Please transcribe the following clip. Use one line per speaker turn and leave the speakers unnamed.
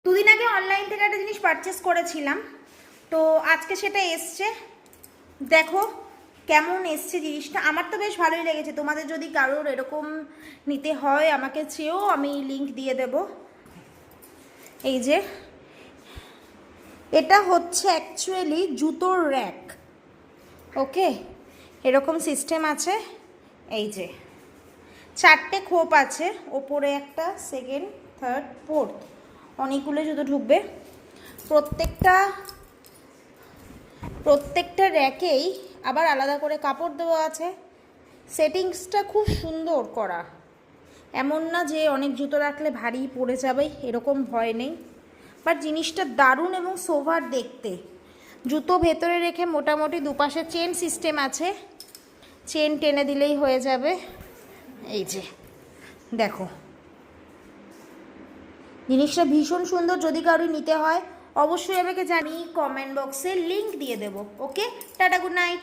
দুদিন আগে অনলাইন থেকে একটা জিনিস পারচেস করেছিলাম, তো আজকে সেটা এসছে। দেখো কেমন এসছে জিনিসটা। আমার তো বেশ ভালোই লেগেছে। তোমাদের যদি কারোর এরকম নিতে হয় আমাকে চেয়েও, আমি লিংক দিয়ে দেব। এই যে এটা হচ্ছে অ্যাকচুয়ালি জুতোর র্যাক। ওকে, এরকম সিস্টেম আছে। এই যে 4টে খোপ আছে, ওপরে একটা, সেকেন্ড, থার্ড, ফোর্থ, অনেকগুলো জুতো ঢুকবে। প্রত্যেকটা র্যাকেই আবার আলাদা করে কাপড় দেওয়া আছে। সেটিংসটা খুব সুন্দর করা, এমন না যে অনেক জুতো রাখলে ভারী পড়ে যাবে, এরকম ভয় নেই। বাট জিনিসটা দারুণ এবং সোভার দেখতে। জুতো ভেতরে রেখে মোটামুটি দুপাশে চেন সিস্টেম আছে, চেন টেনে দিলেই হয়ে যাবে। এই যে দেখো, জিনিসটা ভীষণ সুন্দর। যদি কারো নিতে হয় অবশ্যই আমাকে জানিয়ে কমেন্ট বক্সে লিংক দিয়ে দেবো। ওকে, টাটা, গুড নাইট।